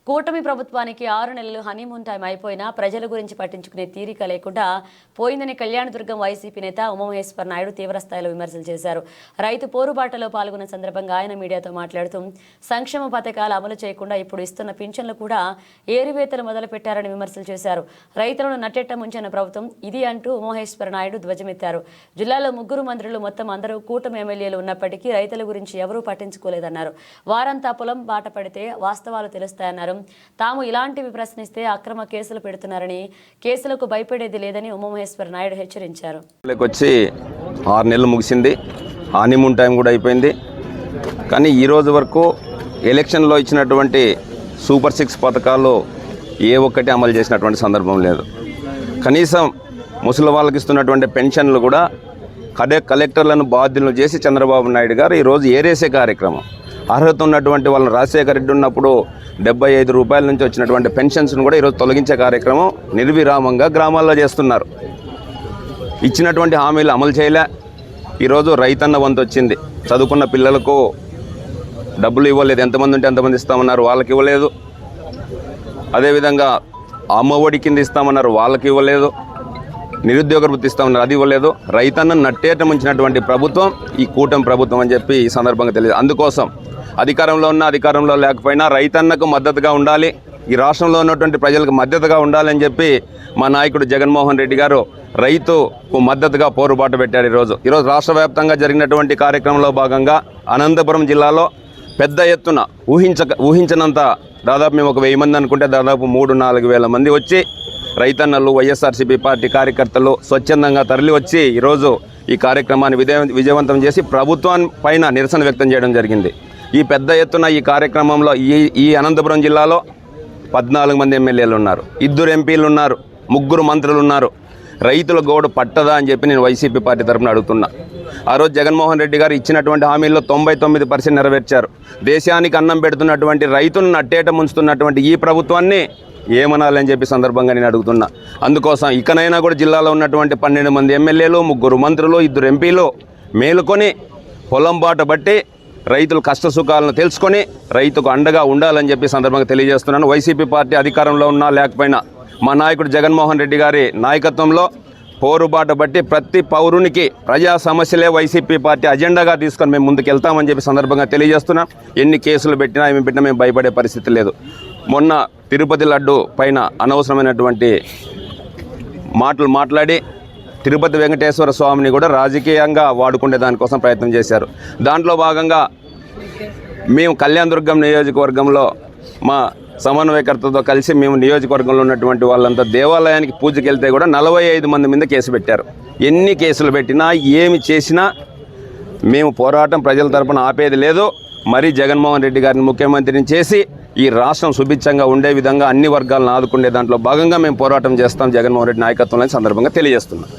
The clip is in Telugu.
కూటమి ప్రభుత్వానికి 6 నెలలు హనీమూన్ టైం అయిపోయినా ప్రజల గురించి పట్టించుకునే తీరిక లేకుండా పోయిందని కళ్యాణదుర్గం వైసీపీ నేత ఉమామహేశ్వర నాయుడు తీవ్రస్థాయిలో విమర్శలు చేశారు. రైతు పోరుబాటలో పాల్గొన్న సందర్భంగా ఆయన మీడియాతో మాట్లాడుతూ సంక్షేమ పథకాలు అమలు చేయకుండా ఇప్పుడు ఇస్తున్న పింఛన్లు కూడా ఏరివేతలు మొదలుపెట్టారని విమర్శలు చేశారు. రైతులను నట్టెట్ట ముంచిన ప్రభుత్వం ఇది అంటూ ఉమామహేశ్వర నాయుడు ధ్వజమెత్తారు. జిల్లాలో 3 మంత్రులు మొత్తం అందరూ కూటమి ఎమ్మెల్యేలు ఉన్నప్పటికీ రైతుల గురించి ఎవరూ పట్టించుకోలేదన్నారు. వారంతా పొలం బాట పడితే వాస్తవాలు తెలుస్తాయన్నారు. తాము ఇలాంటివి ప్రశ్నిస్తే అక్రమ కేసులు పెడుతున్నారని, కేసులకు భయపడేది లేదని ఉమామహేశ్వర నాయుడు హెచ్చరించారు. వచ్చి 6 నెలలు ముగిసింది, హనీమూన్ టైం కూడా అయిపోయింది. కానీ ఈ రోజు వరకు ఎలక్షన్లో ఇచ్చినటువంటి సూపర్ 6 పథకాలు ఏ ఒక్కటి అమలు చేసినటువంటి సందర్భం లేదు. కనీసం ముసలి వాళ్ళకి ఇస్తున్నటువంటి పెన్షన్లు కూడా కలెక్టర్లను బాధ్యులను చేసి చంద్రబాబు నాయుడు గారు ఈరోజు ఏరేసే కార్యక్రమం. అర్హత ఉన్నటువంటి వాళ్ళని రాజశేఖర రెడ్డి ఉన్నప్పుడు 75 రూపాయల నుంచి వచ్చినటువంటి పెన్షన్స్ను కూడా ఈరోజు తొలగించే కార్యక్రమం నిర్విరామంగా గ్రామాల్లో చేస్తున్నారు. ఇచ్చినటువంటి హామీలు అమలు చేయలే. ఈరోజు రైతన్న వంతు వచ్చింది. చదువుకున్న పిల్లలకు డబ్బులు ఇవ్వలేదు. ఎంతమంది ఉంటే ఎంతమంది ఇస్తామన్నారు, వాళ్ళకి ఇవ్వలేదు. అదేవిధంగా అమ్మఒడి కింద ఇస్తామన్నారు, వాళ్ళకి ఇవ్వలేదు. నిరుద్యోగ వృత్తి ఇస్తామన్నారు, అది ఇవ్వలేదు. రైతన్న నట్టేట ముంచినటువంటి ప్రభుత్వం ఈ కూటమి ప్రభుత్వం అని చెప్పి ఈ సందర్భంగా తెలియదు. అందుకోసం అధికారంలో ఉన్న అధికారంలో లేకపోయినా రైతన్నకు మద్దతుగా ఉండాలి, ఈ రాష్ట్రంలో ఉన్నటువంటి ప్రజలకు మద్దతుగా ఉండాలని చెప్పి మా నాయకుడు జగన్మోహన్ రెడ్డి గారు రైతుకు మద్దతుగా పోరుబాటు పెట్టారు. ఈరోజు రాష్ట్ర వ్యాప్తంగా జరిగినటువంటి కార్యక్రమంలో భాగంగా అనంతపురం జిల్లాలో పెద్ద ఎత్తున ఊహించినంత దాదాపు మేము ఒక 1000 మంది అనుకుంటే దాదాపు 3-4 వేల మంది వచ్చి రైతన్నలు, వైఎస్ఆర్సీపీ పార్టీ కార్యకర్తలు స్వచ్ఛందంగా తరలి వచ్చి ఈరోజు ఈ కార్యక్రమాన్ని విజయవంతం చేసి ప్రభుత్వం పైన నిరసన వ్యక్తం చేయడం జరిగింది. ఈ పెద్ద ఎత్తున ఈ కార్యక్రమంలో ఈ అనంతపురం జిల్లాలో 14 మంది ఎమ్మెల్యేలు ఉన్నారు, 2 ఎంపీలు ఉన్నారు, 3 మంత్రులు ఉన్నారు. రైతుల గోడు పట్టదా అని చెప్పి నేను వైసీపీ పార్టీ తరఫున అడుగుతున్నా. ఆ రోజు జగన్మోహన్ రెడ్డి గారు ఇచ్చినటువంటి హామీల్లో 99% నెరవేర్చారు. దేశానికి అన్నం పెడుతున్నటువంటి రైతులను నట్టేట ముంచుతున్నటువంటి ఈ ప్రభుత్వాన్ని ఏమనాలని చెప్పి సందర్భంగా నేను అడుగుతున్నా. అందుకోసం ఇకనైనా కూడా జిల్లాలో ఉన్నటువంటి 12 మంది ఎమ్మెల్యేలు, 3 మంత్రులు, 2 ఎంపీలు మేలుకొని పొలం బాట బట్టి రైతుల కష్ట సుఖాలను తెలుసుకొని రైతుకు అండగా ఉండాలని చెప్పి సందర్భంగా తెలియజేస్తున్నాను. వైసీపీ పార్టీ అధికారంలో ఉన్నా లేకపోయినా మా నాయకుడు జగన్మోహన్ రెడ్డి గారి నాయకత్వంలో పోరుబాట బట్టి ప్రతి పౌరునికి ప్రజా సమస్యలే వైసీపీ పార్టీ అజెండాగా తీసుకొని మేము ముందుకు వెళ్తామని చెప్పి సందర్భంగా తెలియజేస్తున్నాం. ఎన్ని కేసులు పెట్టినా ఏమి పెట్టినా మేము భయపడే పరిస్థితి లేదు. మొన్న తిరుపతి లడ్డు పైన అనవసరమైనటువంటి మాటలు మాట్లాడి తిరుపతి వెంకటేశ్వర స్వామిని కూడా రాజకీయంగా వాడుకునే దానికోసం ప్రయత్నం చేశారు. దాంట్లో భాగంగా మేము కళ్యాణదుర్గం నియోజకవర్గంలో మా సమన్వయకర్తతో కలిసి మేము నియోజకవర్గంలో ఉన్నటువంటి వాళ్ళంతా దేవాలయానికి పూజకి వెళ్తే కూడా 45 మంది మీద కేసు పెట్టారు. ఎన్ని కేసులు పెట్టినా ఏమి చేసినా మేము పోరాటం ప్రజల తరపున ఆపేది లేదు. మరీ జగన్మోహన్ రెడ్డి గారిని ముఖ్యమంత్రిని చేసి ఈ రాష్ట్రం సుభిక్షంగా ఉండే విధంగా అన్ని వర్గాలను ఆదుకునే దాంట్లో భాగంగా మేము పోరాటం చేస్తాం జగన్మోహన్ రెడ్డి నాయకత్వంలో సందర్భంగా తెలియజేస్తున్నాం.